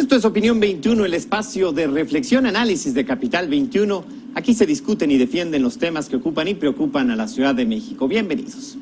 Esto es Opinión 21, el espacio de reflexión, análisis de Capital 21. Aquí se discuten y defienden los temas que ocupan y preocupan a la Ciudad de México. Bienvenidos.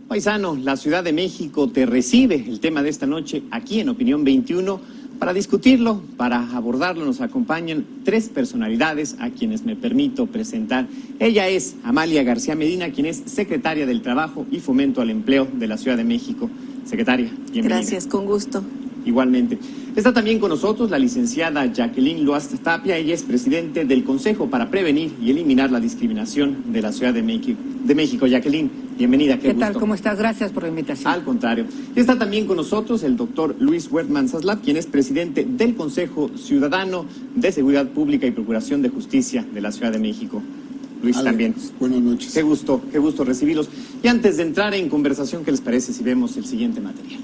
Paisano, la Ciudad de México te recibe. El tema de esta noche aquí en Opinión 21. Para discutirlo, para abordarlo, nos acompañan tres personalidades a quienes me permito presentar. Ella es Amalia García Medina, quien es secretaria del Trabajo y Fomento al Empleo de la Ciudad de México. Secretaria, bienvenida. Gracias, con gusto. Igualmente. Está también con nosotros la licenciada Jacqueline Loaz Tapia. Ella es presidente del Consejo para Prevenir y Eliminar la Discriminación de la Ciudad de México. Jacqueline, bienvenida. ¿Qué tal? ¿Cómo estás? Gracias por la invitación. Al contrario. Y está también con nosotros el doctor Luis Wertmann Zaslav, quien es presidente del Consejo Ciudadano de Seguridad Pública y Procuración de Justicia de la Ciudad de México. Luis, también. Buenas noches. Qué gusto recibirlos. Y antes de entrar en conversación, ¿qué les parece si vemos el siguiente material?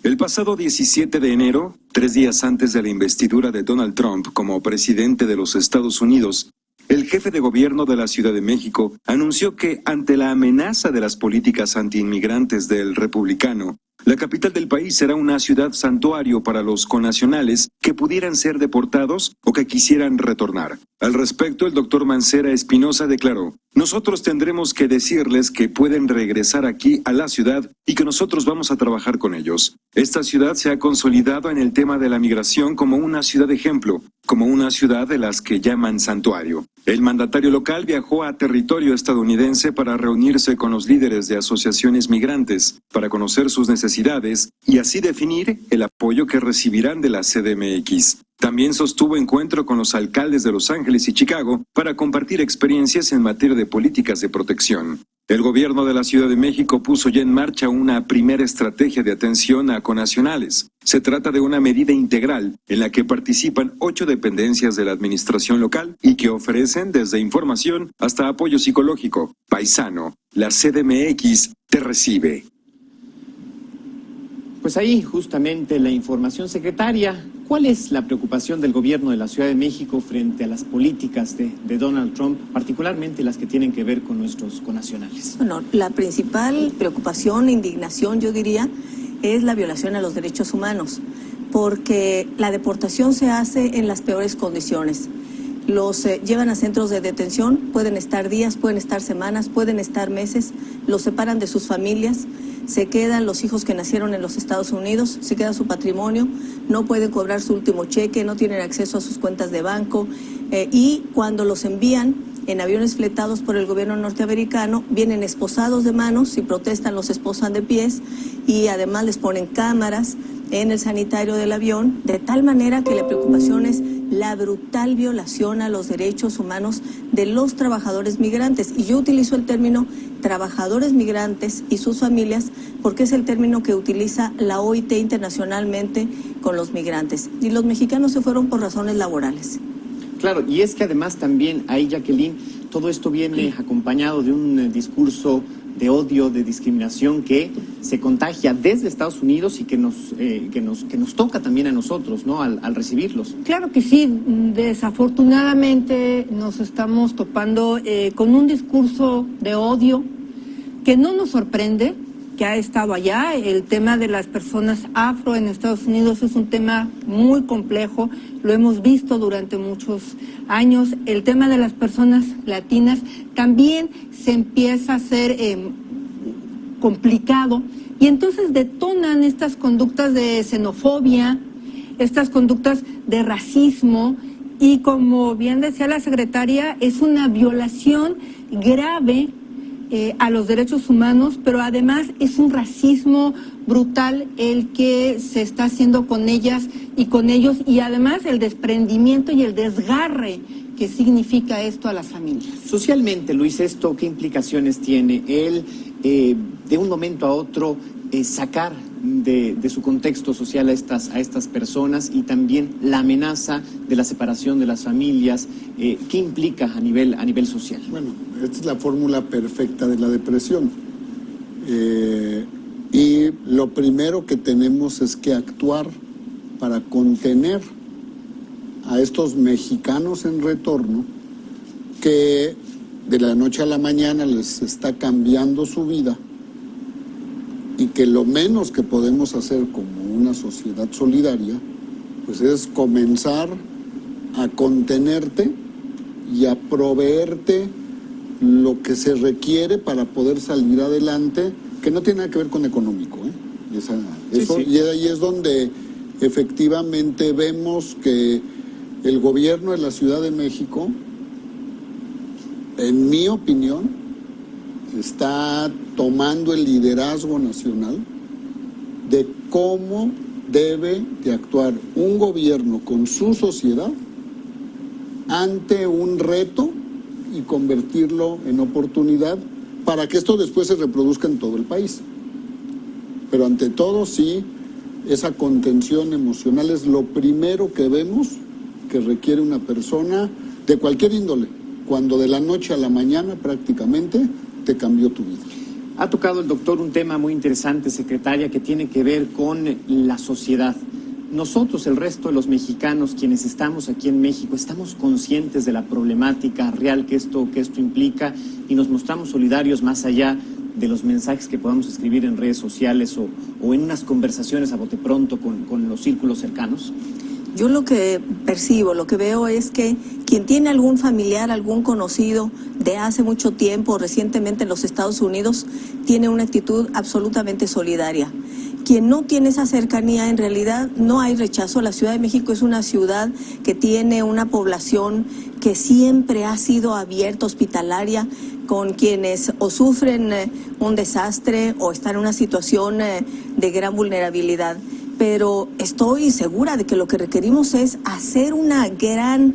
El pasado 17 de enero, 3 días antes de la investidura de Donald Trump como presidente de los Estados Unidos, el jefe de gobierno de la Ciudad de México anunció que, ante la amenaza de las políticas antiinmigrantes del republicano, la capital del país será una ciudad santuario para los connacionales que pudieran ser deportados o que quisieran retornar. Al respecto, el doctor Mancera Espinosa declaró: "Nosotros tendremos que decirles que pueden regresar aquí a la ciudad y que nosotros vamos a trabajar con ellos. Esta ciudad se ha consolidado en el tema de la migración como una ciudad ejemplo, como una ciudad de las que llaman santuario". El mandatario local viajó a territorio estadounidense para reunirse con los líderes de asociaciones migrantes, para conocer sus necesidades y así definir el apoyo que recibirán de la CDMX. También sostuvo encuentro con los alcaldes de Los Ángeles y Chicago para compartir experiencias en materia de políticas de protección. El gobierno de la Ciudad de México puso ya en marcha una primera estrategia de atención a connacionales. Se trata de una medida integral en la que participan 8 dependencias de la administración local y que ofrecen desde información hasta apoyo psicológico. Paisano, la CDMX te recibe. Pues ahí justamente la información, secretaria. ¿Cuál es la preocupación del gobierno de la Ciudad de México frente a las políticas de Donald Trump, particularmente las que tienen que ver con nuestros connacionales? Bueno, la principal preocupación, indignación, yo diría, es la violación a los derechos humanos, porque la deportación se hace en las peores condiciones. Los llevan a centros de detención, pueden estar días, pueden estar semanas, pueden estar meses, los separan de sus familias, se quedan los hijos que nacieron en los Estados Unidos, se queda su patrimonio, no pueden cobrar su último cheque, no tienen acceso a sus cuentas de banco y cuando los envían en aviones fletados por el gobierno norteamericano, vienen esposados de manos, si protestan los esposan de pies y además les ponen cámaras en el sanitario del avión, de tal manera que la preocupación es la brutal violación a los derechos humanos de los trabajadores migrantes. Y yo utilizo el término trabajadores migrantes y sus familias porque es el término que utiliza la OIT internacionalmente con los migrantes. Y los mexicanos se fueron por razones laborales. Claro, y es que además también ahí, Jacqueline, todo esto viene acompañado de un discurso de odio, de discriminación que se contagia desde Estados Unidos y que nos toca también a nosotros, ¿no? Al recibirlos. Claro que sí, desafortunadamente nos estamos topando con un discurso de odio que no nos sorprende, que ha estado allá. El tema de las personas afro en Estados Unidos es un tema muy complejo, lo hemos visto durante muchos años. El tema de las personas latinas también se empieza a hacer complicado y entonces detonan estas conductas de xenofobia, estas conductas de racismo y, como bien decía la secretaria, es una violación grave a los derechos humanos, pero además es un racismo brutal el que se está haciendo con ellas y con ellos, y además el desprendimiento y el desgarre que significa esto a las familias. Socialmente, Luis, ¿esto qué implicaciones tiene? El de un momento a otro sacar de su contexto social a estas personas y también la amenaza de la separación de las familias? ¿Qué implica a nivel social? Bueno, esta es la fórmula perfecta de la depresión. Y lo primero que tenemos es que actuar para contener a estos mexicanos en retorno que de la noche a la mañana les está cambiando su vida, y que lo menos que podemos hacer como una sociedad solidaria pues es comenzar a contenerte y a proveerte lo que se requiere para poder salir adelante, que no tiene nada que ver con económico, Sí. Y ahí es donde efectivamente vemos que el gobierno de la Ciudad de México, en mi opinión, está tomando el liderazgo nacional de cómo debe de actuar un gobierno con su sociedad ante un reto y convertirlo en oportunidad para que esto después se reproduzca en todo el país. Pero ante todo, sí, esa contención emocional es lo primero que vemos que requiere una persona de cualquier índole, cuando de la noche a la mañana prácticamente te cambió tu vida. Ha tocado el doctor un tema muy interesante, secretaria, que tiene que ver con la sociedad. Nosotros, el resto de los mexicanos, quienes estamos aquí en México, estamos conscientes de la problemática real que esto implica y nos mostramos solidarios más allá de los mensajes que podamos escribir en redes sociales o en unas conversaciones a bote pronto con los círculos cercanos. Yo lo que percibo, lo que veo es que quien tiene algún familiar, algún conocido de hace mucho tiempo, recientemente en los Estados Unidos, tiene una actitud absolutamente solidaria. Quien no tiene esa cercanía, en realidad no hay rechazo. La Ciudad de México es una ciudad que tiene una población que siempre ha sido abierta, hospitalaria, con quienes o sufren un desastre o están en una situación de gran vulnerabilidad. Pero estoy segura de que lo que requerimos es hacer una gran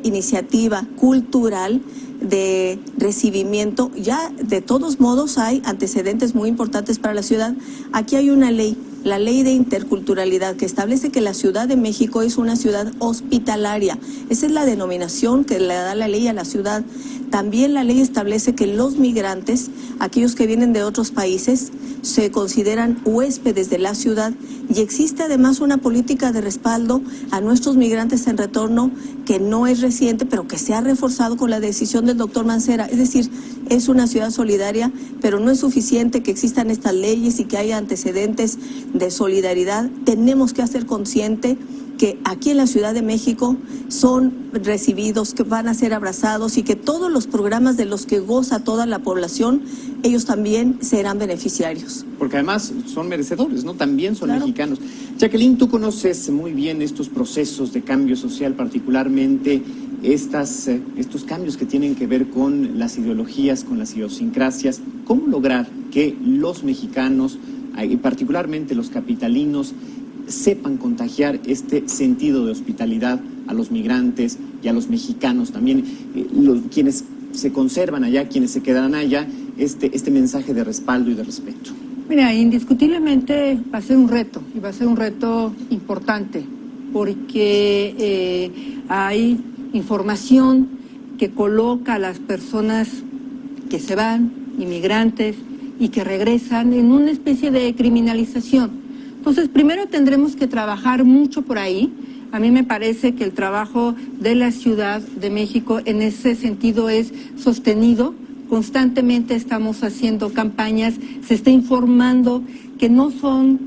iniciativa cultural de recibimiento. Ya de todos modos hay antecedentes muy importantes para la ciudad. Aquí hay una ley, la ley de interculturalidad, que establece que la Ciudad de México es una ciudad hospitalaria. Esa es la denominación que le da la ley a la ciudad. También la ley establece que los migrantes, aquellos que vienen de otros países, se consideran huéspedes de la ciudad, y existe además una política de respaldo a nuestros migrantes en retorno que no es reciente, pero que se ha reforzado con la decisión del doctor Mancera. Es decir, es una ciudad solidaria, pero no es suficiente que existan estas leyes y que haya antecedentes de solidaridad. Tenemos que hacer consciente que aquí en la Ciudad de México son recibidos, que van a ser abrazados y que todos los programas de los que goza toda la población, ellos también serán beneficiarios. Porque además son merecedores, ¿no? También son Claro. mexicanos. Jacqueline, tú conoces muy bien estos procesos de cambio social, particularmente estos cambios que tienen que ver con las ideologías, con las idiosincrasias. ¿Cómo lograr que los mexicanos, y particularmente los capitalinos, sepan contagiar este sentido de hospitalidad a los migrantes y a los mexicanos también, quienes se conservan allá, quienes se quedarán allá, este mensaje de respaldo y de respeto? Mira, indiscutiblemente va a ser un reto, y va a ser un reto importante, porque hay información que coloca a las personas que se van, inmigrantes, y que regresan en una especie de criminalización. Entonces, primero tendremos que trabajar mucho por ahí. A mí me parece que el trabajo de la Ciudad de México en ese sentido es sostenido. Constantemente estamos haciendo campañas, se está informando que no son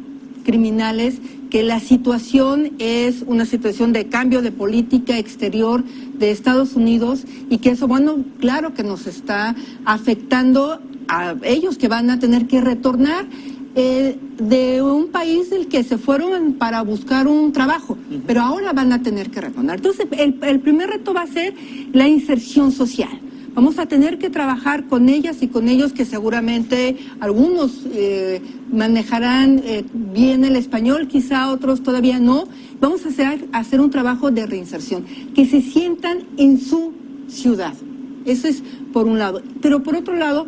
criminales, que la situación es una situación de cambio de política exterior de Estados Unidos y que eso, bueno, claro que nos está afectando a ellos, que van a tener que retornar de un país del que se fueron para buscar un trabajo, pero ahora van a tener que retornar. Entonces, el primer reto va a ser la inserción social. Vamos a tener que trabajar con ellas y con ellos, que seguramente algunos manejarán bien el español, quizá otros todavía no. Vamos a hacer un trabajo de reinserción, que se sientan en su ciudad. Eso es por un lado. Pero por otro lado,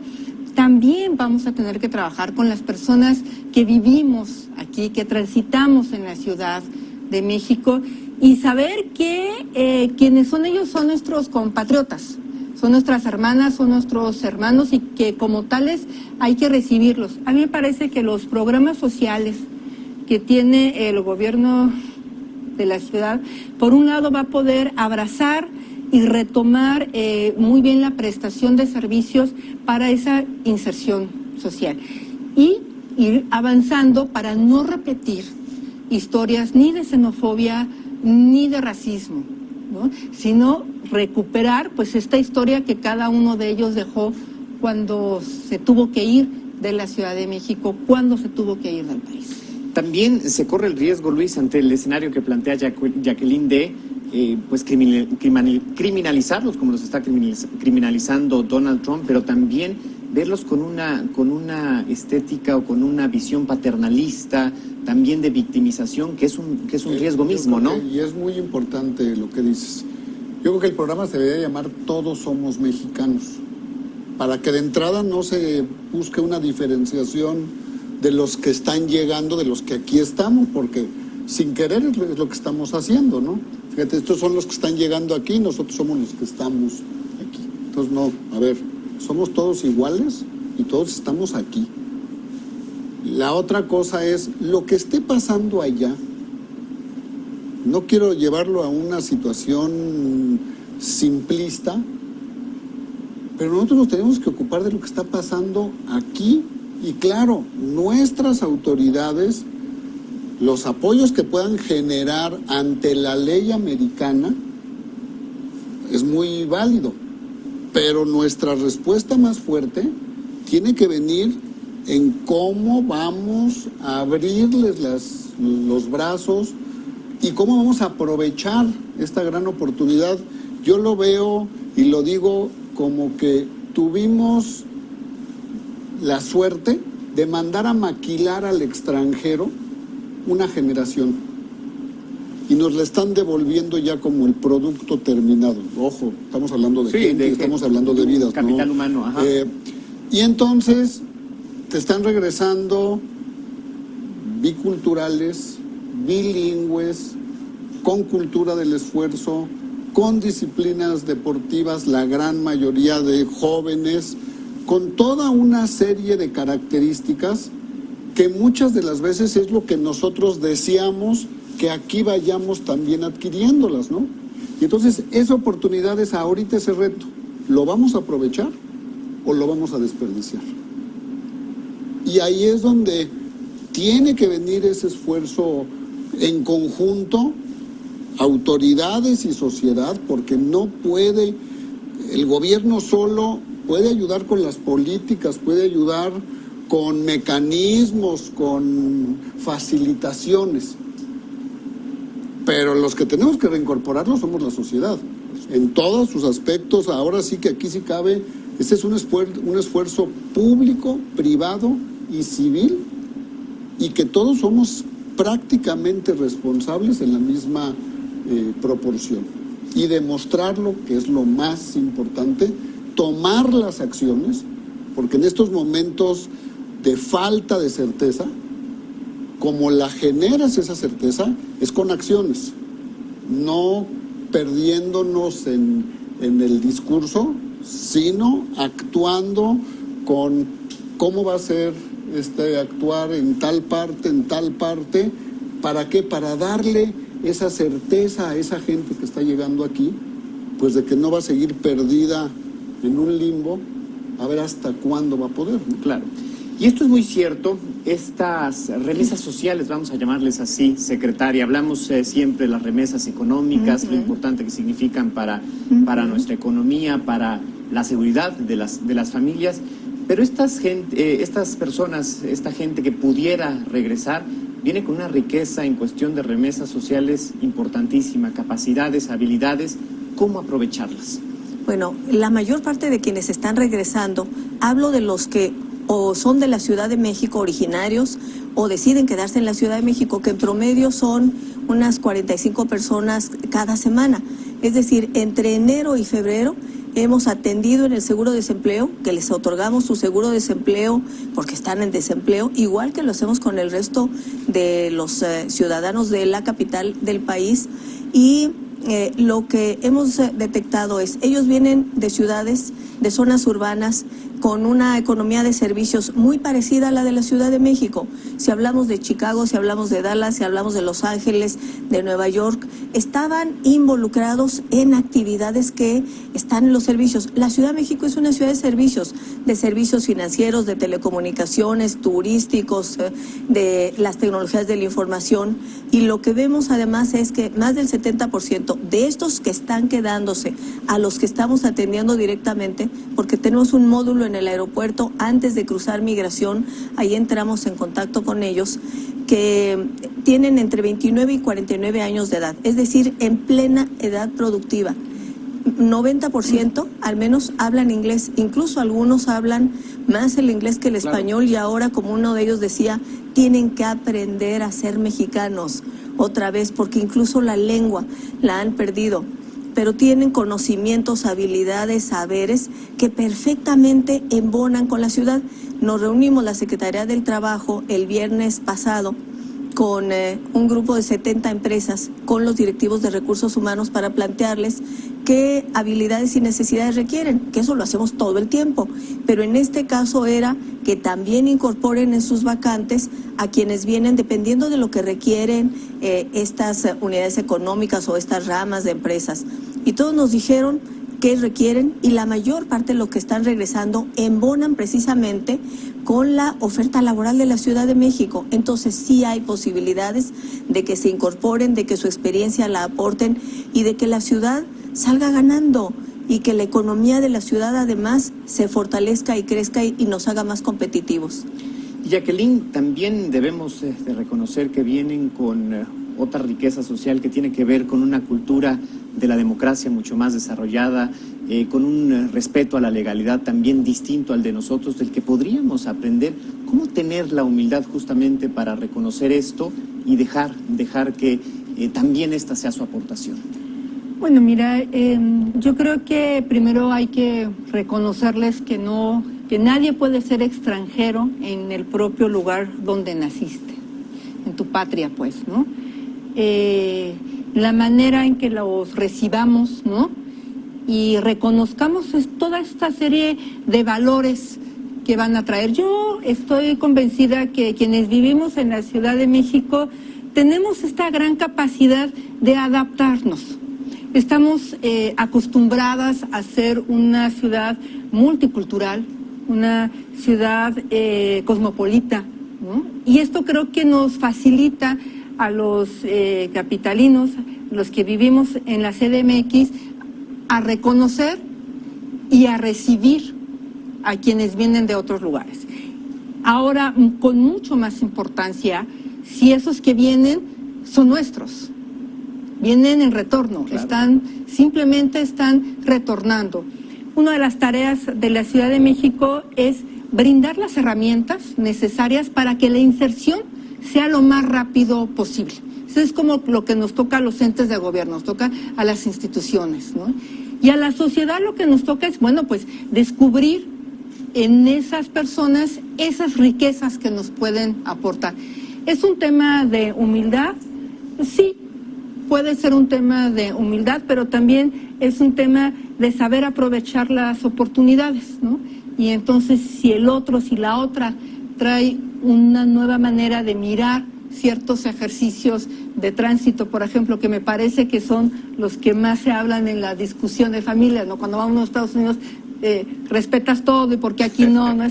también vamos a tener que trabajar con las personas que vivimos aquí aquí, que transitamos en la Ciudad de México, y saber que quienes son ellos son nuestros compatriotas, son nuestras hermanas, son nuestros hermanos, y que como tales hay que recibirlos. A mí me parece que los programas sociales que tiene el gobierno de la ciudad, por un lado va a poder abrazar y retomar muy bien la prestación de servicios para esa inserción social, y ir avanzando para no repetir historias ni de xenofobia ni de racismo, ¿no? Sino recuperar pues esta historia que cada uno de ellos dejó cuando se tuvo que ir de la Ciudad de México, cuando se tuvo que ir del país. También se corre el riesgo, Luis, ante el escenario que plantea Jacqueline, de pues criminalizarlos como los está criminalizando Donald Trump, pero también verlos con una estética o con una visión paternalista, también de victimización, que es un riesgo mismo, ¿no? Y es muy importante lo que dices. Yo creo que el programa se debería llamar Todos Somos Mexicanos, para que de entrada no se busque una diferenciación de los que están llegando, de los que aquí estamos, porque sin querer es lo que estamos haciendo, ¿no? Fíjate, estos son los que están llegando aquí, nosotros somos los que estamos aquí. Entonces, no, a ver, somos todos iguales y todos estamos aquí. La otra cosa es, lo que esté pasando allá, no quiero llevarlo a una situación simplista, pero nosotros nos tenemos que ocupar de lo que está pasando aquí. Y claro, nuestras autoridades, los apoyos que puedan generar ante la ley americana es muy válido, pero nuestra respuesta más fuerte tiene que venir en cómo vamos a abrirles los brazos y cómo vamos a aprovechar esta gran oportunidad. Yo lo veo y lo digo como que tuvimos la suerte de mandar a maquilar al extranjero una generación y nos la están devolviendo ya como el producto terminado. Ojo, estamos hablando de gente, estamos hablando de vidas, capital ¿no? humano, ajá. Y entonces te están regresando biculturales, bilingües, con cultura del esfuerzo, con disciplinas deportivas, la gran mayoría de jóvenes, con toda una serie de características que muchas de las veces es lo que nosotros deseamos que aquí vayamos también adquiriéndolas, ¿no? Y entonces esa oportunidad es ahorita ese reto. ¿Lo vamos a aprovechar o lo vamos a desperdiciar? Y ahí es donde tiene que venir ese esfuerzo en conjunto, autoridades y sociedad, porque no puede, el gobierno solo puede ayudar con las políticas, puede ayudar con mecanismos, con facilitaciones, pero los que tenemos que reincorporarlo somos la sociedad, en todos sus aspectos. Ahora sí que aquí sí cabe, este es un esfuerzo público, privado y civil, y que todos somos prácticamente responsables en la misma proporción, y demostrarlo, que es lo más importante, tomar las acciones, porque en estos momentos de falta de certeza, como la generas esa certeza, es con acciones, no perdiéndonos en el discurso, sino actuando con cómo va a ser actuar en tal parte, ¿para qué? Para darle esa certeza a esa gente que está llegando aquí, pues de que no va a seguir perdida en un limbo, a ver hasta cuándo va a poder, ¿no? Claro. Y esto es muy cierto, estas remesas sociales, vamos a llamarles así, secretaria, hablamos siempre de las remesas económicas, lo importante que significan para nuestra economía, para la seguridad de las familias, pero estas personas, esta gente que pudiera regresar, viene con una riqueza en cuestión de remesas sociales importantísima, capacidades, habilidades, ¿cómo aprovecharlas? Bueno, la mayor parte de quienes están regresando, hablo de los que o son de la Ciudad de México originarios o deciden quedarse en la Ciudad de México, que en promedio son unas 45 personas cada semana. Es decir, entre enero y febrero hemos atendido en el seguro de desempleo, que les otorgamos su seguro de desempleo porque están en desempleo, igual que lo hacemos con el resto de los ciudadanos de la capital del país. Y lo que hemos detectado es, ellos vienen de ciudades, de zonas urbanas, con una economía de servicios muy parecida a la de la Ciudad de México. Si hablamos de Chicago, si hablamos de Dallas, si hablamos de Los Ángeles, de Nueva York, estaban involucrados en actividades que están en los servicios. La Ciudad de México es una ciudad de servicios financieros, de telecomunicaciones, turísticos, de las tecnologías de la información. Y lo que vemos además es que más del 70% de estos que están quedándose a los que estamos atendiendo directamente, porque tenemos un módulo en el aeropuerto antes de cruzar migración, ahí entramos en contacto con ellos, que tienen entre 29 y 49 años de edad, es decir, en plena edad productiva. 90% al menos hablan inglés, incluso algunos hablan más el inglés que el español, y ahora, como uno de ellos decía, tienen que aprender a ser mexicanos otra vez, porque incluso la lengua la han perdido, pero tienen conocimientos, habilidades, saberes que perfectamente embonan con la ciudad. Nos reunimos la Secretaría del Trabajo el viernes pasado con un grupo de 70 empresas, con los directivos de recursos humanos, para plantearles qué habilidades y necesidades requieren, que eso lo hacemos todo el tiempo, pero en este caso era que también incorporen en sus vacantes a quienes vienen, dependiendo de lo que requieren estas unidades económicas o estas ramas de empresas. Y todos nos dijeron qué requieren, y la mayor parte de lo que están regresando embonan precisamente con la oferta laboral de la Ciudad de México. Entonces sí hay posibilidades de que se incorporen, de que su experiencia la aporten y de que la ciudad salga ganando, y que la economía de la ciudad además se fortalezca y crezca y nos haga más competitivos. Jacqueline, también debemos de reconocer que vienen con otra riqueza social que tiene que ver con una cultura de la democracia mucho más desarrollada, con un respeto a la legalidad también distinto al de nosotros, del que podríamos aprender. ¿Cómo tener la humildad justamente para reconocer esto y dejar que también esta sea su aportación? Bueno, mira, yo creo que primero hay que reconocerles que nadie puede ser extranjero en el propio lugar donde naciste, en tu patria, pues, ¿no? La manera en que los recibamos, ¿no? Y reconozcamos toda esta serie de valores que van a traer. Yo estoy convencida que quienes vivimos en la Ciudad de México tenemos esta gran capacidad de adaptarnos. Estamos acostumbradas a ser una ciudad multicultural, una ciudad cosmopolita, ¿no? Y esto creo que nos facilita a los capitalinos, los que vivimos en la CDMX, a reconocer y a recibir a quienes vienen de otros lugares. Ahora, con mucho más importancia, si esos que vienen son nuestros, vienen en retorno, claro. Simplemente están retornando. Una de las tareas de la Ciudad de México es brindar las herramientas necesarias para que la inserción sea lo más rápido posible. Eso es como lo que nos toca a los entes de gobierno, nos toca a las instituciones, ¿no? Y a la sociedad lo que nos toca es, bueno, pues descubrir en esas personas esas riquezas que nos pueden aportar. ¿Es un tema de humildad? Sí, puede ser un tema de humildad, pero también es un tema de saber aprovechar las oportunidades, ¿no? Y entonces si el otro, si la otra trae una nueva manera de mirar ciertos ejercicios de tránsito, por ejemplo, que me parece que son los que más se hablan en la discusión de familia, ¿no? Cuando vamos a Estados Unidos, respetas todo y porque aquí no, ¿no?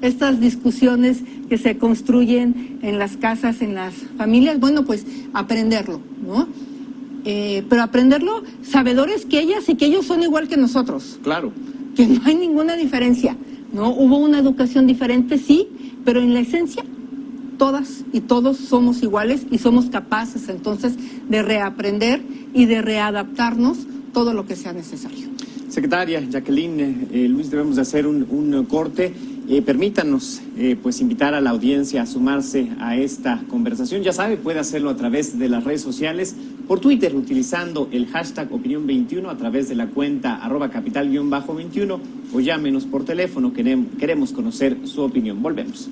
Estas discusiones que se construyen en las casas, en las familias, bueno, pues aprenderlo, ¿no? Pero aprenderlo sabedores que ellas y que ellos son igual que nosotros. Claro. Que no hay ninguna diferencia, ¿no? Hubo una educación diferente, sí, pero en la esencia todas y todos somos iguales y somos capaces entonces de reaprender y de readaptarnos todo lo que sea necesario. Secretaria Jacqueline, Luis, debemos de hacer un corte. Permítanos pues invitar a la audiencia a sumarse a esta conversación. Ya sabe, puede hacerlo a través de las redes sociales por Twitter utilizando el hashtag Opinión21 a través de la cuenta @capital_21 o llámenos por teléfono, queremos conocer su opinión. Volvemos.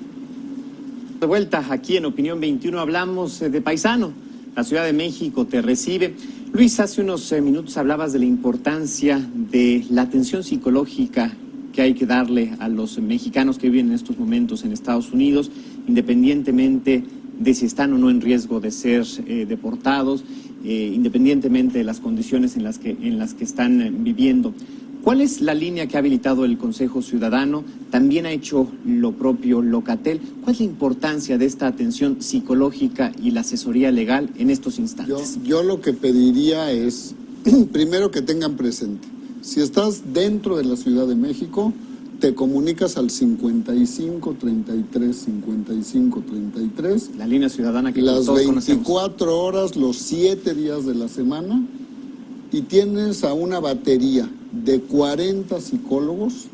De vuelta aquí en Opinión 21 hablamos de Paisano. La Ciudad de México te recibe. Luis, hace unos minutos hablabas de la importancia de la atención psicológica que hay que darle a los mexicanos que viven en estos momentos en Estados Unidos, independientemente de si están o no en riesgo de ser deportados, independientemente de las condiciones en las que están viviendo. ¿Cuál es la línea que ha habilitado el Consejo Ciudadano? También ha hecho lo propio Locatel. ¿Cuál es la importancia de esta atención psicológica y la asesoría legal en estos instantes? Yo lo que pediría es, primero, que tengan presente, si estás dentro de la Ciudad de México, te comunicas al 55 33 55 33. La línea ciudadana que las todos 24 conocemos. horas, los 7 días de la semana, y tienes a una batería de 40 psicólogos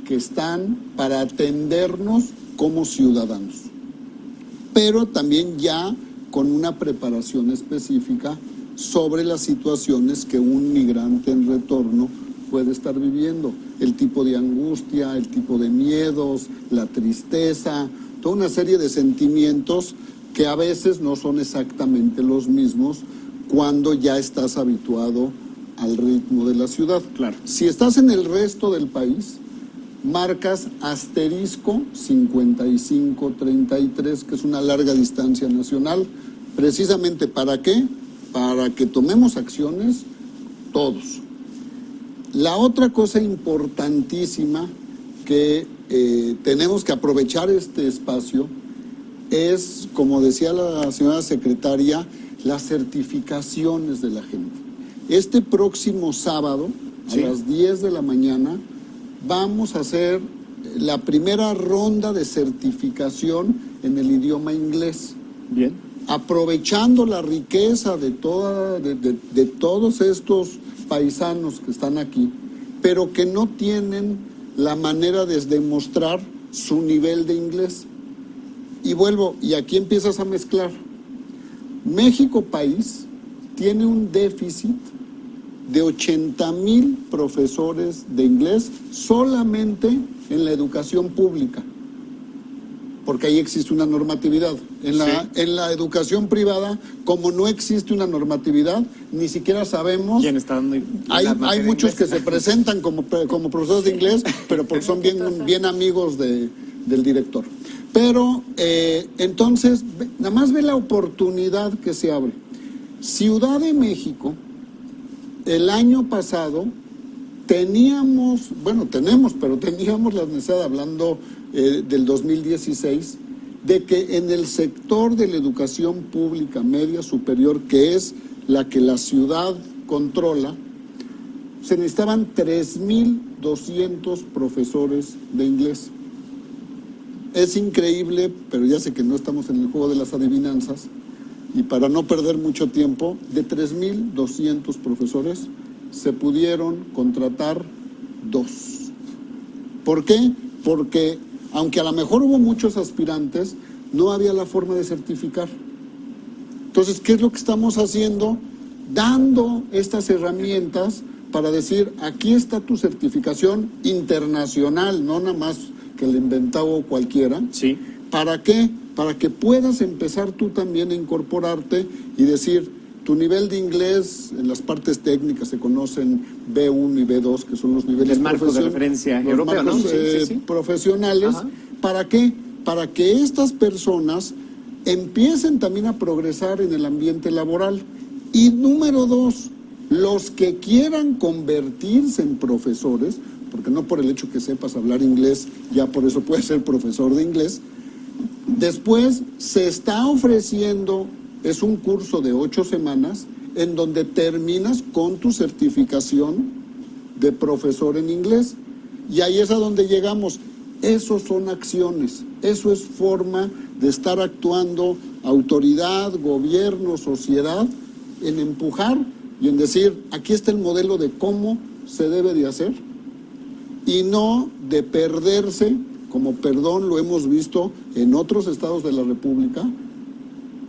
que están para atendernos como ciudadanos, pero también ya con una preparación específica sobre las situaciones que un migrante en retorno puede estar viviendo, el tipo de angustia, el tipo de miedos, la tristeza, toda una serie de sentimientos que a veces no son exactamente los mismos cuando ya estás habituado al ritmo de la ciudad. Claro. Si estás en el resto del país, marcas asterisco 5533, que es una larga distancia nacional, precisamente ¿para qué? Para que tomemos acciones todos. La otra cosa importantísima que tenemos que aprovechar este espacio es, como decía la señora secretaria, las certificaciones de la gente. Este próximo sábado, a las 10 de la mañana, vamos a hacer la primera ronda de certificación en el idioma inglés. Bien. Aprovechando la riqueza de todos estos paisanos que están aquí, pero que no tienen la manera de demostrar su nivel de inglés. Y vuelvo, y aquí empiezas a mezclar. México país tiene un déficit de 80,000 profesores de inglés solamente en la educación pública, porque ahí existe una normatividad. En la educación privada, como no existe una normatividad, ni siquiera sabemos. ¿Quién está dando hay muchos que se presentan como profesores de inglés, pero porque son bien amigos del director. Pero entonces, nada más ve la oportunidad que se abre. Ciudad de México, el año pasado teníamos la necesidad, hablando del 2016, de que en el sector de la educación pública media superior, que es la que la ciudad controla, se necesitaban 3,200 profesores de inglés. Es increíble, pero ya sé que no estamos en el juego de las adivinanzas, y para no perder mucho tiempo, de 3,200 profesores se pudieron contratar 2. ¿Por qué? Porque aunque a lo mejor hubo muchos aspirantes, no había la forma de certificar. Entonces, ¿qué es lo que estamos haciendo? Dando estas herramientas para decir, aquí está tu certificación internacional, no nada más que la inventó cualquiera. Sí. ¿Para qué? Para que puedas empezar tú también a incorporarte y decir, tu nivel de inglés, en las partes técnicas se conocen B1 y B2, que son los niveles el marco de referencia europeo, ¿no? Profesionales. Ajá. ¿Para qué? Para que estas personas empiecen también a progresar en el ambiente laboral. Y número 2, los que quieran convertirse en profesores, porque no por el hecho que sepas hablar inglés, ya por eso puedes ser profesor de inglés. Después se está ofreciendo, es un curso de 8 semanas, en donde terminas con tu certificación de profesor en inglés. Y ahí es a donde llegamos. Esos son acciones, eso es forma de estar actuando autoridad, gobierno, sociedad, en empujar y en decir, aquí está el modelo de cómo se debe de hacer, y no de perderse, como lo hemos visto en otros estados de la República,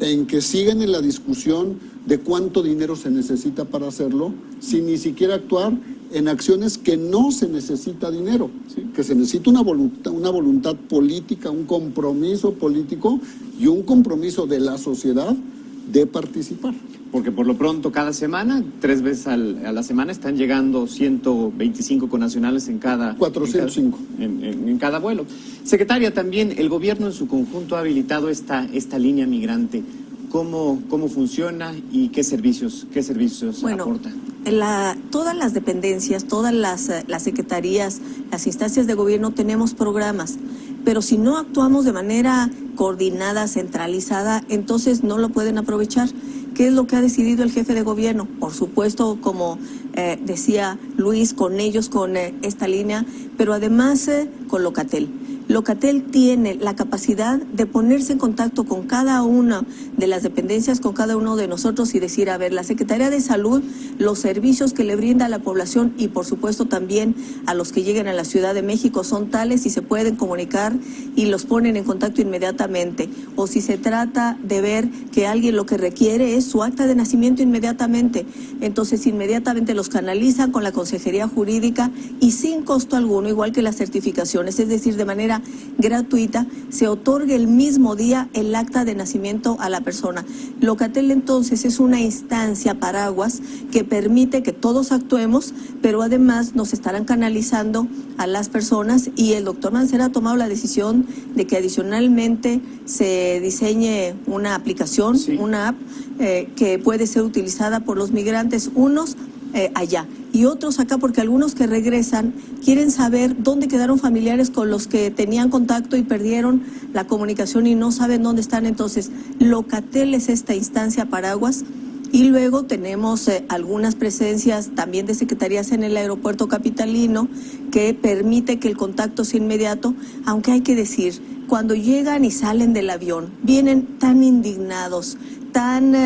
en que siguen en la discusión de cuánto dinero se necesita para hacerlo, sin ni siquiera actuar en acciones que no se necesita dinero, ¿sí? Que se necesita una voluntad política, un compromiso político y un compromiso de la sociedad de participar. Porque por lo pronto cada semana, 3 veces a la semana, están llegando 125 connacionales en cada... 405. En cada vuelo. Secretaria, también el gobierno en su conjunto ha habilitado esta línea migrante. ¿Cómo funciona y qué servicios aporta? Todas las dependencias, todas las secretarías, las instancias de gobierno tenemos programas, pero si no actuamos de manera coordinada, centralizada, entonces no lo pueden aprovechar. ¿Qué es lo que ha decidido el jefe de gobierno? Por supuesto, como decía Luis, con ellos, con esta línea, pero además con Locatel. Locatel tiene la capacidad de ponerse en contacto con cada una de las dependencias, con cada uno de nosotros y decir, a ver, la Secretaría de Salud, los servicios que le brinda a la población y por supuesto también a los que lleguen a la Ciudad de México son tales y se pueden comunicar y los ponen en contacto inmediatamente. O si se trata de ver que alguien lo que requiere es su acta de nacimiento inmediatamente, entonces inmediatamente los canalizan con la Consejería Jurídica y sin costo alguno, igual que las certificaciones, es decir, de manera gratuita, se otorga el mismo día el acta de nacimiento a la persona. Locatel entonces es una instancia paraguas que permite que todos actuemos, pero además nos estarán canalizando a las personas y el doctor Mancera ha tomado la decisión de que adicionalmente se diseñe una aplicación, sí, una app que puede ser utilizada por los migrantes, unos allá y otros acá, porque algunos que regresan quieren saber dónde quedaron familiares con los que tenían contacto y perdieron la comunicación y no saben dónde están. Entonces, Locatel es esta instancia paraguas y luego tenemos algunas presencias también de secretarías en el aeropuerto capitalino que permite que el contacto sea inmediato, aunque hay que decir, cuando llegan y salen del avión, vienen tan indignados, tan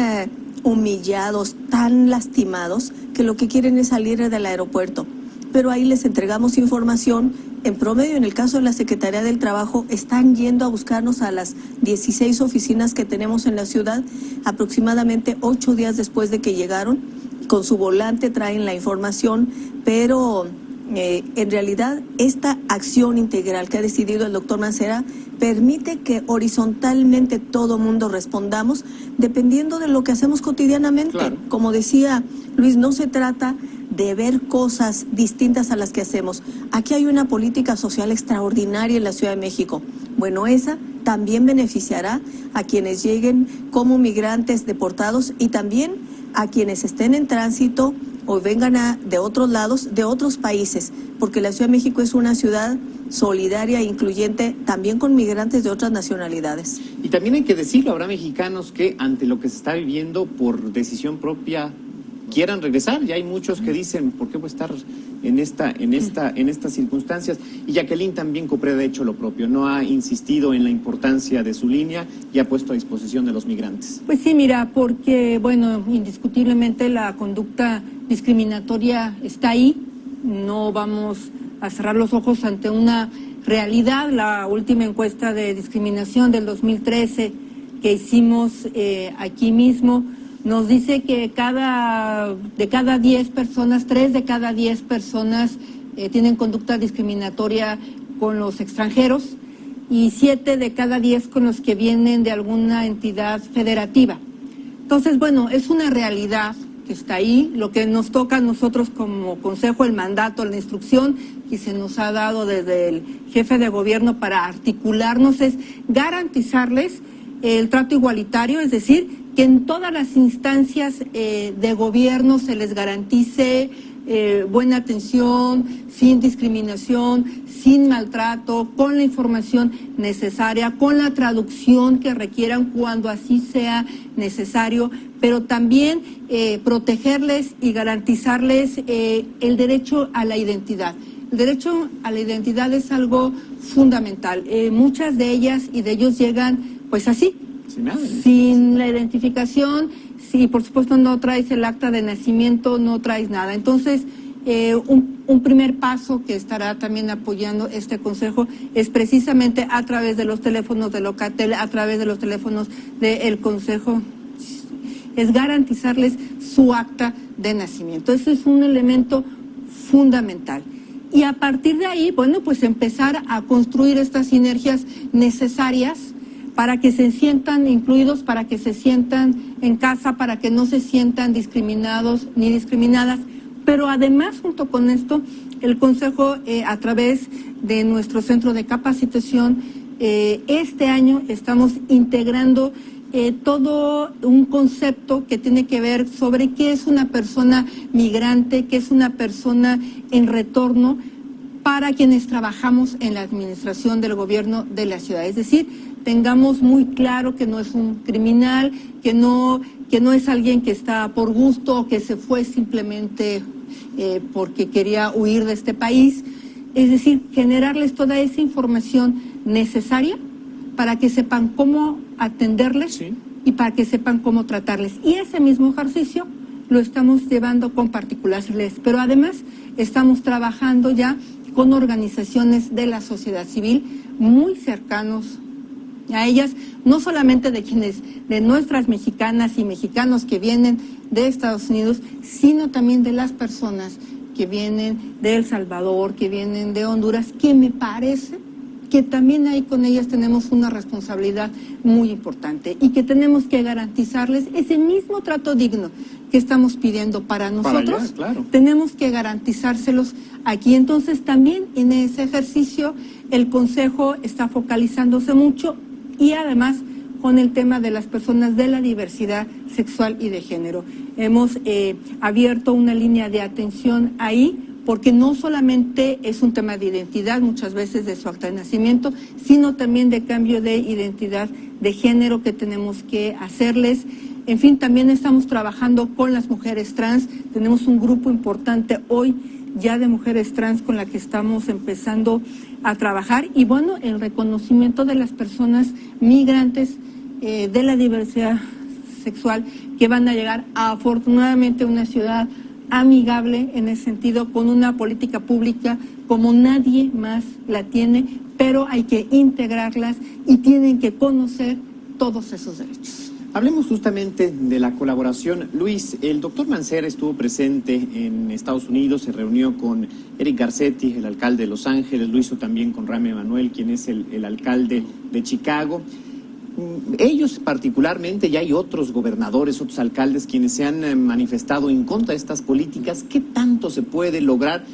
humillados, tan lastimados, que lo que quieren es salir del aeropuerto. Pero ahí les entregamos información. En promedio, en el caso de la Secretaría del Trabajo, están yendo a buscarnos a las 16 oficinas que tenemos en la ciudad, aproximadamente 8 días después de que llegaron. Con su volante traen la información, pero en realidad esta acción integral que ha decidido el doctor Mancera permite que horizontalmente todo mundo respondamos dependiendo de lo que hacemos cotidianamente. Claro. Como decía Luis, no se trata de ver cosas distintas a las que hacemos. Aquí hay una política social extraordinaria en la Ciudad de México. Bueno, esa también beneficiará a quienes lleguen como migrantes deportados y también a quienes estén en tránsito o vengan de otros lados, de otros países, porque la Ciudad de México es una ciudad solidaria e incluyente también con migrantes de otras nacionalidades. Y también hay que decirlo, habrá mexicanos que ante lo que se está viviendo por decisión propia quieran regresar. Ya hay muchos que dicen, ¿por qué voy a estar en estas circunstancias? Y Jacqueline también Copreda ha hecho lo propio, no ha insistido en la importancia de su línea y ha puesto a disposición de los migrantes. Pues sí, mira, porque, bueno, indiscutiblemente la conducta discriminatoria está ahí, no vamos a cerrar los ojos ante una realidad. La última encuesta de discriminación del 2013 que hicimos aquí mismo nos dice que de cada 10 personas, 3 de cada 10 personas tienen conducta discriminatoria con los extranjeros y 7 de cada 10 con los que vienen de alguna entidad federativa. Entonces, bueno, es una realidad que está ahí. Lo que nos toca a nosotros como Consejo, el mandato, la instrucción que se nos ha dado desde el jefe de gobierno para articularnos es garantizarles el trato igualitario, es decir, que en todas las instancias de gobierno se les garantice buena atención, sin discriminación, sin maltrato, con la información necesaria, con la traducción que requieran cuando así sea necesario, pero también protegerles y garantizarles el derecho a la identidad. El derecho a la identidad es algo fundamental. Muchas de ellas y de ellos llegan pues así, sin la identificación. Si por supuesto no traes el acta de nacimiento, no traes nada. Entonces, Un primer paso que estará también apoyando este consejo es precisamente a través de los teléfonos de Locatel, a través de los teléfonos del consejo, es garantizarles su acta de nacimiento. Eso es un elemento fundamental. Y a partir de ahí, bueno, pues empezar a construir estas sinergias necesarias para que se sientan incluidos, para que se sientan en casa, para que no se sientan discriminados ni discriminadas. Pero además, junto con esto, el Consejo, a través de nuestro centro de capacitación, este año estamos integrando todo un concepto que tiene que ver sobre qué es una persona migrante, qué es una persona en retorno, para quienes trabajamos en la administración del gobierno de la ciudad. Es decir, tengamos muy claro que no es un criminal, que no es alguien que está por gusto o que se fue simplemente porque quería huir de este país. Es decir, generarles toda esa información necesaria para que sepan cómo atenderles, sí, y para que sepan cómo tratarles. Y ese mismo ejercicio lo estamos llevando con particulares, pero además estamos trabajando ya con organizaciones de la sociedad civil muy cercanos a ellas, no solamente de nuestras mexicanas y mexicanos que vienen de Estados Unidos, sino también de las personas que vienen de El Salvador, que vienen de Honduras, que me parece que también ahí con ellas tenemos una responsabilidad muy importante y que tenemos que garantizarles ese mismo trato digno que estamos pidiendo para nosotros, para allá, claro. Tenemos que garantizárselos aquí. Entonces también en ese ejercicio el Consejo está focalizándose mucho y además con el tema de las personas de la diversidad sexual y de género. Hemos abierto una línea de atención ahí, porque no solamente es un tema de identidad, muchas veces de su acta de nacimiento, sino también de cambio de identidad de género que tenemos que hacerles. En fin, también estamos trabajando con las mujeres trans, tenemos un grupo importante hoy ya de mujeres trans con la que estamos empezando a trabajar, y bueno, el reconocimiento de las personas migrantes de la diversidad sexual que van a llegar afortunadamente a una ciudad amigable en ese sentido, con una política pública como nadie más la tiene, pero hay que integrarlas y tienen que conocer todos esos derechos. Hablemos justamente de la colaboración. Luis, el doctor Mancera estuvo presente en Estados Unidos, se reunió con Eric Garcetti, el alcalde de Los Ángeles, lo hizo también con Rahm Emanuel, quien es el alcalde de Chicago. Ellos particularmente, y hay otros gobernadores, otros alcaldes quienes se han manifestado en contra de estas políticas. ¿Qué tanto se puede lograr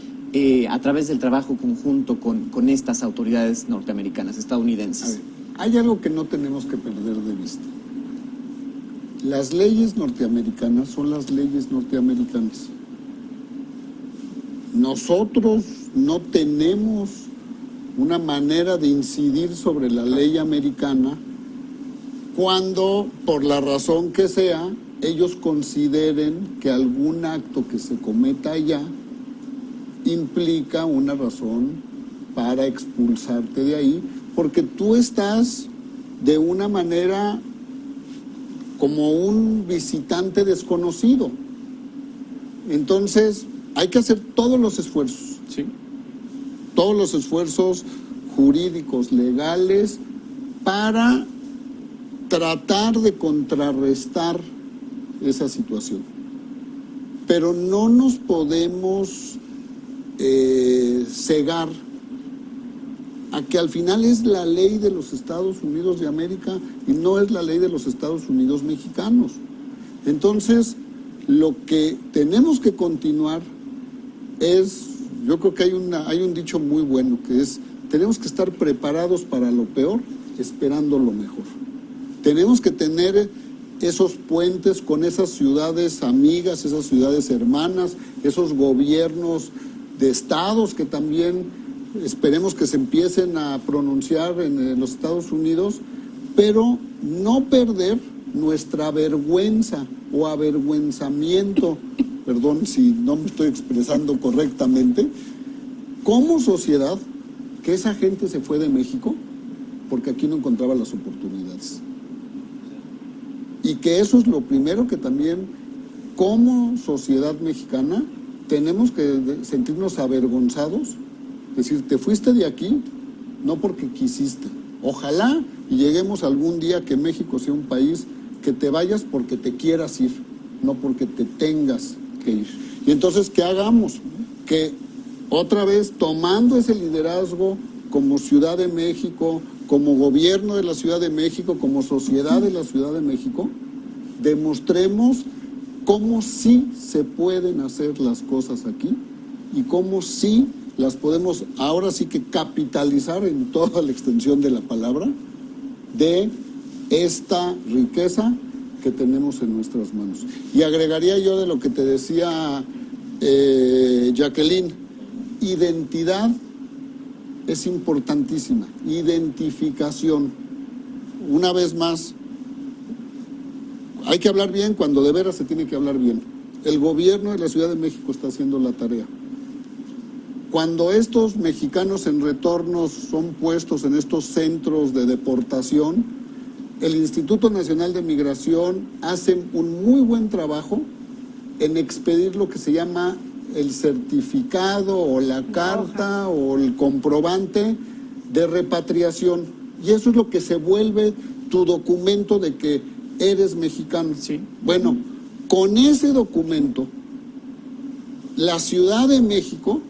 a través del trabajo conjunto con estas autoridades norteamericanas, estadounidenses? A ver, hay algo que no tenemos que perder de vista. Las leyes norteamericanas son las leyes norteamericanas. Nosotros no tenemos una manera de incidir sobre la ley americana cuando, por la razón que sea, ellos consideren que algún acto que se cometa allá implica una razón para expulsarte de ahí, porque tú estás de una manera como un visitante desconocido. Entonces, hay que hacer todos los esfuerzos, sí, todos los esfuerzos jurídicos, legales, para tratar de contrarrestar esa situación. Pero no nos podemos cegar a que al final es la ley de los Estados Unidos de América y no es la ley de los Estados Unidos mexicanos. Entonces, lo que tenemos que continuar es, yo creo que hay un dicho muy bueno, que es, tenemos que estar preparados para lo peor, esperando lo mejor. Tenemos que tener esos puentes con esas ciudades amigas, esas ciudades hermanas, esos gobiernos de estados que también esperemos que se empiecen a pronunciar en los Estados Unidos, pero no perder nuestra vergüenza o avergüenzamiento, perdón si no me estoy expresando correctamente, como sociedad, que esa gente se fue de México porque aquí no encontraba las oportunidades. Y que eso es lo primero que también, como sociedad mexicana, tenemos que sentirnos avergonzados, decir, te fuiste de aquí no porque quisiste. Ojalá y lleguemos algún día que México sea un país que te vayas porque te quieras ir, no porque te tengas que ir. Y entonces, ¿qué hagamos? Que otra vez, tomando ese liderazgo como Ciudad de México, como gobierno de la Ciudad de México, como sociedad de la Ciudad de México, demostremos cómo sí se pueden hacer las cosas aquí y cómo sí las podemos ahora sí que capitalizar en toda la extensión de la palabra de esta riqueza que tenemos en nuestras manos. Y agregaría yo de lo que te decía Jacqueline, identidad es importantísima, identificación. Una vez más, hay que hablar bien cuando de veras se tiene que hablar bien. El gobierno de la Ciudad de México está haciendo la tarea. Cuando estos mexicanos en retorno son puestos en estos centros de deportación, el Instituto Nacional de Migración hace un muy buen trabajo en expedir lo que se llama el certificado o la carta o el comprobante de repatriación. Y eso es lo que se vuelve tu documento de que eres mexicano. Sí. Bueno, con ese documento, la Ciudad de México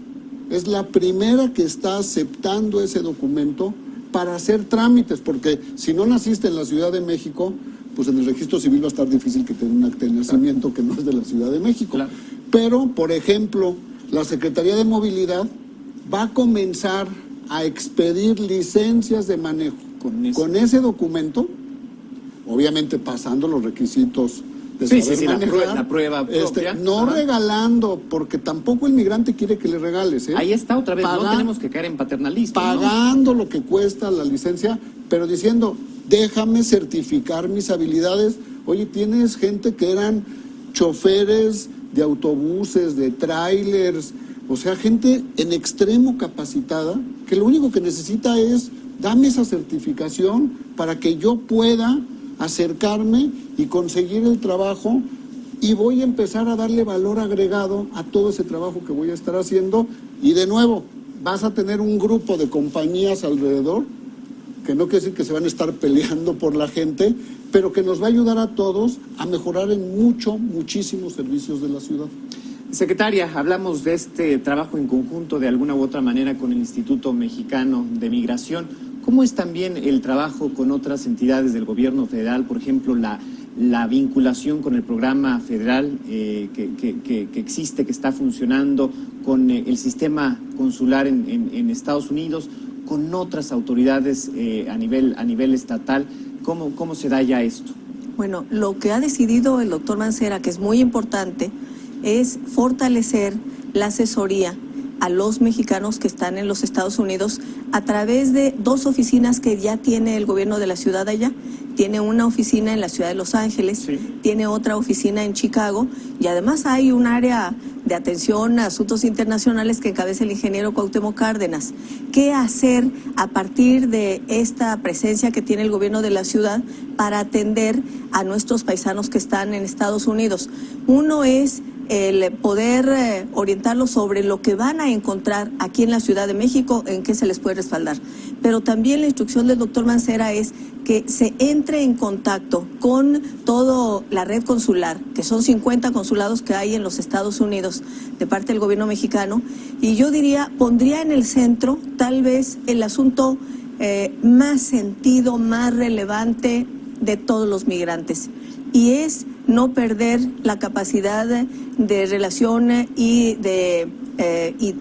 es la primera que está aceptando ese documento para hacer trámites, porque si no naciste en la Ciudad de México, pues en el registro civil va a estar difícil que tenga un acta de nacimiento que no es de la Ciudad de México. Claro. Pero, por ejemplo, la Secretaría de Movilidad va a comenzar a expedir licencias de manejo con ese documento, obviamente pasando los requisitos de saber manejar, la prueba propia. No regalando, porque tampoco el migrante quiere que le regales. Ahí está otra vez, no tenemos que caer en paternalismo. Pagando lo que cuesta la licencia, pero diciendo, déjame certificar mis habilidades. Oye, tienes gente que eran choferes de autobuses, de trailers, o sea, gente en extremo capacitada, que lo único que necesita es, dame esa certificación para que yo pueda acercarme y conseguir el trabajo, y voy a empezar a darle valor agregado a todo ese trabajo que voy a estar haciendo. Y de nuevo, vas a tener un grupo de compañías alrededor, que no quiere decir que se van a estar peleando por la gente, pero que nos va a ayudar a todos a mejorar en muchísimos servicios de la ciudad. Secretaria, hablamos de este trabajo en conjunto de alguna u otra manera con el Instituto Mexicano de Migración. ¿Cómo es también el trabajo con otras entidades del gobierno federal? Por ejemplo, la vinculación con el programa federal que existe, que está funcionando, con el sistema consular en Estados Unidos, con otras autoridades a nivel estatal. ¿Cómo se da ya esto? Bueno, lo que ha decidido el doctor Mancera, que es muy importante, es fortalecer la asesoría a los mexicanos que están en los Estados Unidos a través de 2 oficinas que ya tiene el gobierno de la ciudad allá. Tiene una oficina en la ciudad de Los Ángeles, sí. Tiene otra oficina en Chicago, y además hay un área de atención a asuntos internacionales que encabeza el ingeniero Cuauhtémoc Cárdenas. ¿Qué hacer a partir de esta presencia que tiene el gobierno de la ciudad para atender a nuestros paisanos que están en Estados Unidos? Uno es el poder orientarlos sobre lo que van a encontrar aquí en la Ciudad de México, en qué se les puede respaldar. Pero también la instrucción del doctor Mancera es que se entre en contacto con toda la red consular, que son 50 consulados que hay en los Estados Unidos de parte del gobierno mexicano, y yo diría, pondría en el centro tal vez el asunto más sentido, más relevante de todos los migrantes, y es no perder la capacidad de relación y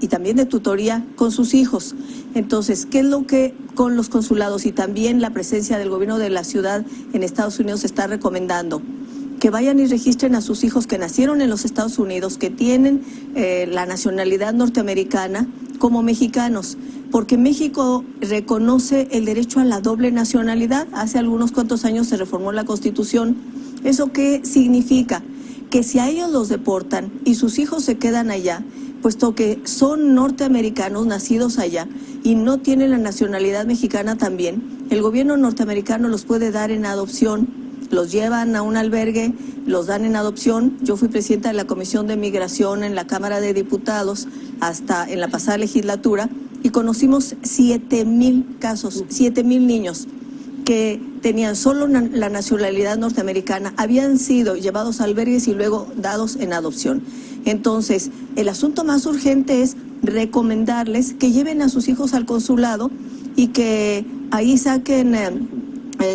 también de tutoría con sus hijos. Entonces, ¿qué es lo que con los consulados y también la presencia del gobierno de la ciudad en Estados Unidos está recomendando? Que vayan y registren a sus hijos que nacieron en los Estados Unidos, que tienen la nacionalidad norteamericana, como mexicanos, porque México reconoce el derecho a la doble nacionalidad. Hace algunos cuantos años se reformó la Constitución. ¿Eso qué significa? Que si a ellos los deportan y sus hijos se quedan allá, puesto que son norteamericanos nacidos allá y no tienen la nacionalidad mexicana también, el gobierno norteamericano los puede dar en adopción los llevan a un albergue, los dan en adopción. Yo fui presidenta de la Comisión de Migración en la Cámara de Diputados hasta en la pasada legislatura y conocimos 7,000 casos, 7,000 niños que tenían solo la nacionalidad norteamericana, habían sido llevados a albergues y luego dados en adopción. Entonces, el asunto más urgente es recomendarles que lleven a sus hijos al consulado y que ahí saquen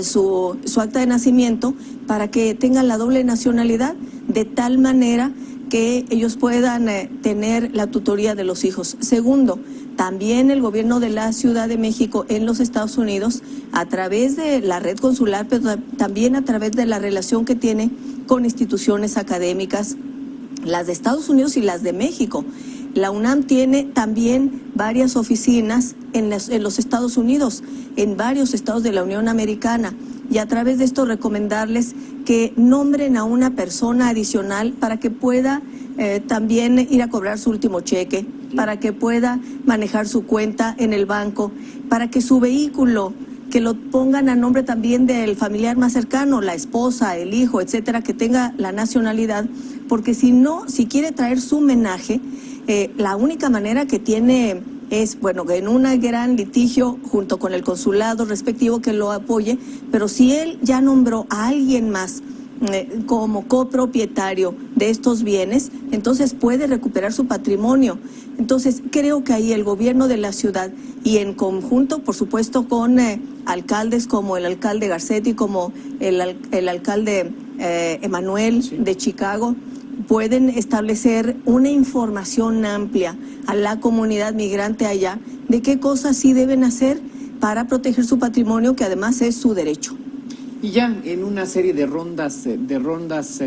su acta de nacimiento para que tengan la doble nacionalidad, de tal manera que ellos puedan tener la tutoría de los hijos. Segundo, también el gobierno de la Ciudad de México en los Estados Unidos, a través de la red consular, pero también a través de la relación que tiene con instituciones académicas, las de Estados Unidos y las de México. La UNAM tiene también varias oficinas en los Estados Unidos, en varios estados de la Unión Americana, y a través de esto recomendarles que nombren a una persona adicional para que pueda también ir a cobrar su último cheque, para que pueda manejar su cuenta en el banco, para que su vehículo, que lo pongan a nombre también del familiar más cercano, la esposa, el hijo, etcétera, que tenga la nacionalidad, porque si no, si quiere traer su menaje, la única manera que tiene es, bueno, en un gran litigio junto con el consulado respectivo que lo apoye, pero si él ya nombró a alguien más como copropietario de estos bienes, entonces puede recuperar su patrimonio. Entonces creo que ahí el gobierno de la ciudad y en conjunto, por supuesto, con alcaldes como el alcalde Garcetti, como el alcalde Emanuel de Chicago, pueden establecer una información amplia a la comunidad migrante allá de qué cosas sí deben hacer para proteger su patrimonio, que además es su derecho. Y ya en una serie de rondas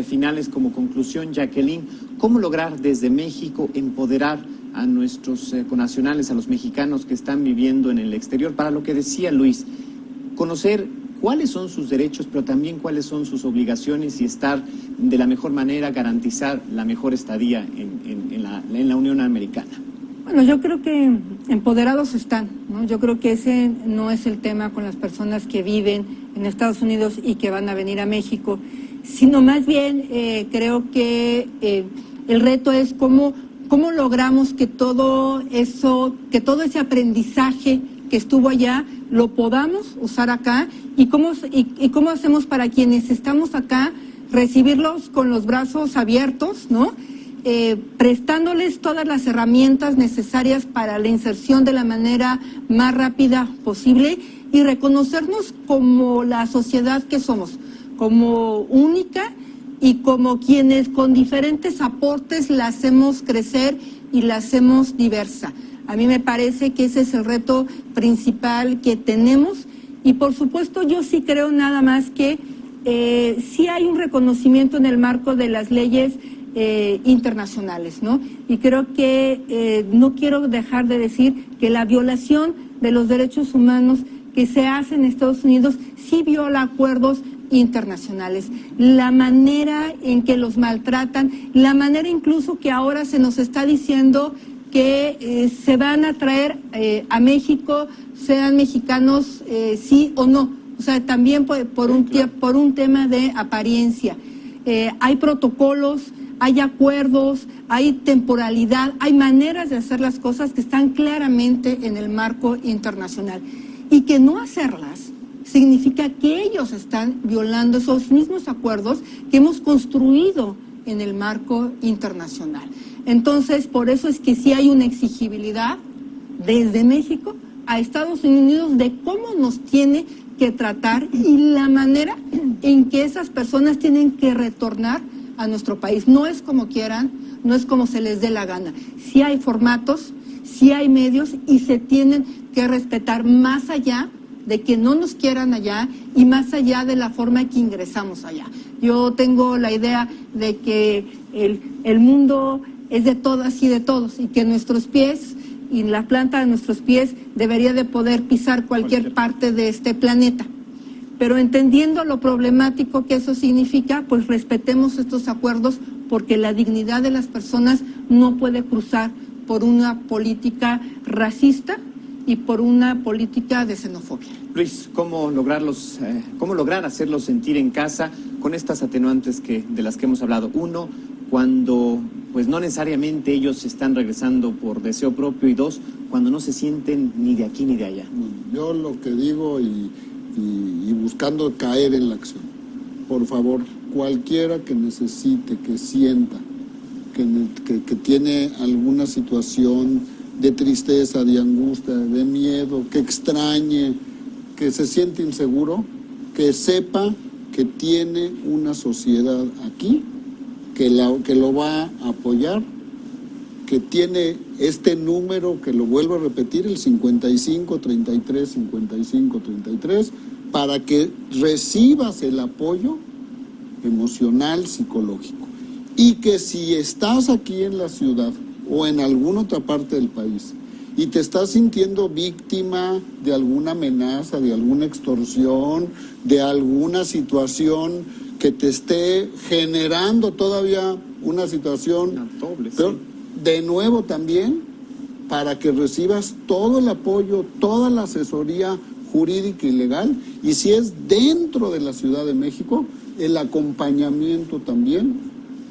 finales como conclusión, Jacqueline, ¿cómo lograr desde México empoderar a nuestros connacionales, a los mexicanos que están viviendo en el exterior, para lo que decía Luis, conocer cuáles son sus derechos, pero también cuáles son sus obligaciones y estar de la mejor manera, garantizar la mejor estadía en la Unión Americana? Bueno, yo creo que empoderados están, ¿no? Yo creo que ese no es el tema con las personas que viven en Estados Unidos y que van a venir a México, sino más bien creo que el reto es cómo logramos que todo ese aprendizaje que estuvo allá lo podamos usar acá y cómo hacemos para quienes estamos acá recibirlos con los brazos abiertos, ¿no? Prestándoles todas las herramientas necesarias para la inserción de la manera más rápida posible y reconocernos como la sociedad que somos, como única y como quienes con diferentes aportes la hacemos crecer y la hacemos diversa. A mí me parece que ese es el reto principal que tenemos y por supuesto yo sí creo nada más que sí hay un reconocimiento en el marco de las leyes internacionales, ¿no? Y creo que no quiero dejar de decir que la violación de los derechos humanos que se hace en Estados Unidos sí viola acuerdos internacionales. La manera en que los maltratan, la manera incluso que ahora se nos está diciendo que se van a traer a México, sean mexicanos sí o no. O sea, también por un tema de apariencia. Hay protocolos, hay acuerdos, hay temporalidad, hay maneras de hacer las cosas que están claramente en el marco internacional. Y que no hacerlas significa que ellos están violando esos mismos acuerdos que hemos construido en el marco internacional. Entonces, por eso es que sí hay una exigibilidad desde México a Estados Unidos de cómo nos tiene que tratar y la manera en que esas personas tienen que retornar a nuestro país. No es como quieran, no es como se les dé la gana. Sí hay formatos, sí hay medios y se tienen que respetar más allá de que no nos quieran allá y más allá de la forma en que ingresamos allá. Yo tengo la idea de que el mundo es de todas y de todos y que nuestros pies y la planta de nuestros pies debería de poder pisar cualquier parte de este planeta. Pero entendiendo lo problemático que eso significa, pues respetemos estos acuerdos porque la dignidad de las personas no puede cruzar por una política racista y por una política de xenofobia. Luis, ¿cómo lograr hacerlos sentir en casa con estas atenuantes de las que hemos hablado? Uno, cuando pues no necesariamente ellos están regresando por deseo propio, y dos, cuando no se sienten ni de aquí ni de allá. Yo lo que digo y buscando caer en la acción, por favor, cualquiera que necesite, que sienta que tiene alguna situación de tristeza, de angustia, de miedo, que extrañe, que se siente inseguro, que sepa que tiene una sociedad aquí que lo va a apoyar, que tiene este número, que lo vuelvo a repetir, el 5533, para que recibas el apoyo emocional, psicológico. Y que si estás aquí en la ciudad o en alguna otra parte del país y te estás sintiendo víctima de alguna amenaza, de alguna extorsión, de alguna situación que te esté generando todavía una situación doble, peor, sí. De nuevo también, para que recibas todo el apoyo, toda la asesoría jurídica y legal, y si es dentro de la Ciudad de México, el acompañamiento también,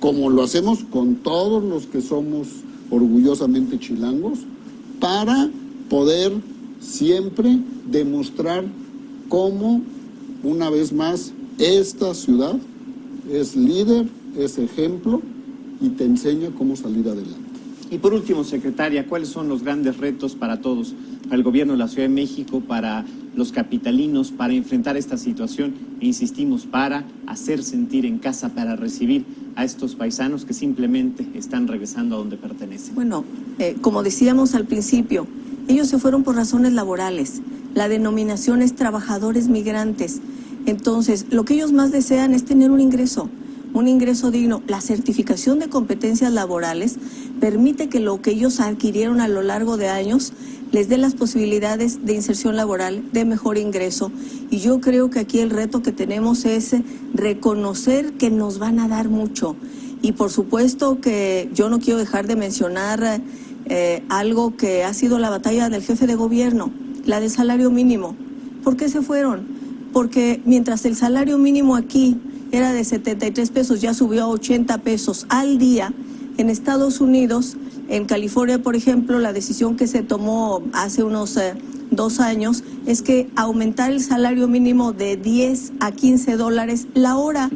como lo hacemos con todos los que somos orgullosamente chilangos, para poder siempre demostrar cómo, una vez más, esta ciudad es líder, es ejemplo y te enseña cómo salir adelante. Y por último, secretaria, ¿cuáles son los grandes retos para todos, para el gobierno de la Ciudad de México, para los capitalinos, para enfrentar esta situación? E insistimos, para hacer sentir en casa, para recibir a estos paisanos que simplemente están regresando a donde pertenecen. Bueno, como decíamos al principio, ellos se fueron por razones laborales. La denominación es trabajadores migrantes. Entonces, lo que ellos más desean es tener un ingreso digno. La certificación de competencias laborales permite que lo que ellos adquirieron a lo largo de años les dé las posibilidades de inserción laboral, de mejor ingreso. Y yo creo que aquí el reto que tenemos es reconocer que nos van a dar mucho. Y por supuesto que yo no quiero dejar de mencionar algo que ha sido la batalla del jefe de gobierno, la del salario mínimo. ¿Por qué se fueron? Porque mientras el salario mínimo aquí era de 73 pesos, ya subió a 80 pesos al día. En Estados Unidos, en California, por ejemplo, la decisión que se tomó hace unos 2 años es que aumentar el salario mínimo de 10 a 15 dólares la hora.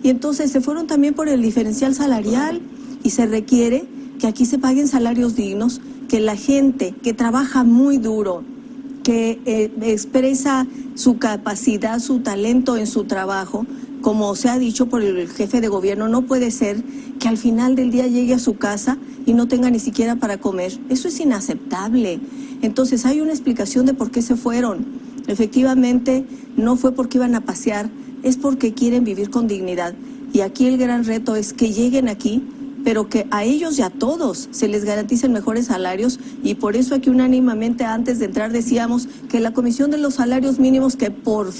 Y entonces se fueron también por el diferencial salarial, y se requiere que aquí se paguen salarios dignos, que la gente que trabaja muy duro, que expresa su capacidad, su talento en su trabajo, como se ha dicho por el jefe de gobierno, no puede ser que al final del día llegue a su casa y no tenga ni siquiera para comer. Eso es inaceptable. Entonces hay una explicación de por qué se fueron. Efectivamente, no fue porque iban a pasear, es porque quieren vivir con dignidad. Y aquí el gran reto es que lleguen aquí, pero que a ellos y a todos se les garanticen mejores salarios, y por eso aquí unánimemente antes de entrar decíamos que la Comisión de los Salarios Mínimos, que por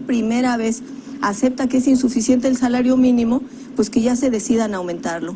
primera vez acepta que es insuficiente el salario mínimo, pues que ya se decidan a aumentarlo.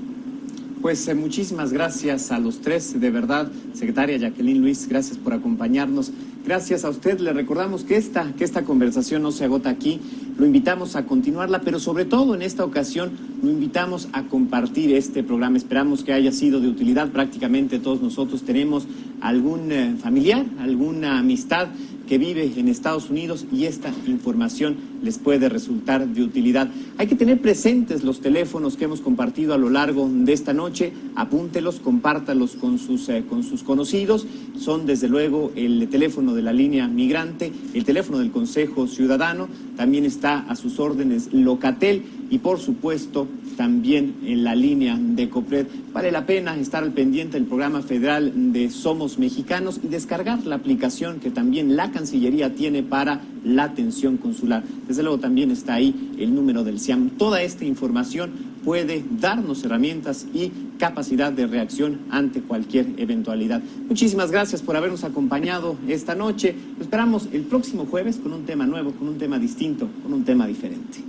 Pues muchísimas gracias a los tres, de verdad, secretaria Jacqueline, Luis, gracias por acompañarnos. Gracias a usted, le recordamos que esta conversación no se agota aquí, lo invitamos a continuarla, pero sobre todo en esta ocasión lo invitamos a compartir este programa. Esperamos que haya sido de utilidad. Prácticamente todos nosotros tenemos algún familiar, alguna amistad que vive en Estados Unidos, y esta información les puede resultar de utilidad. Hay que tener presentes los teléfonos que hemos compartido a lo largo de esta noche, apúntelos, compártalos con sus conocidos. Son desde luego el teléfono de la línea migrante, el teléfono del Consejo Ciudadano, también está a sus órdenes Locatel, y por supuesto también en la línea de COPRED. Vale la pena estar al pendiente del programa federal de Somos Mexicanos y descargar la aplicación que también la Cancillería tiene para la atención consular. Desde luego también está ahí el número del CIAM. Toda esta información puede darnos herramientas y capacidad de reacción ante cualquier eventualidad. Muchísimas gracias por habernos acompañado esta noche. Lo esperamos el próximo jueves con un tema nuevo, con un tema distinto, con un tema diferente.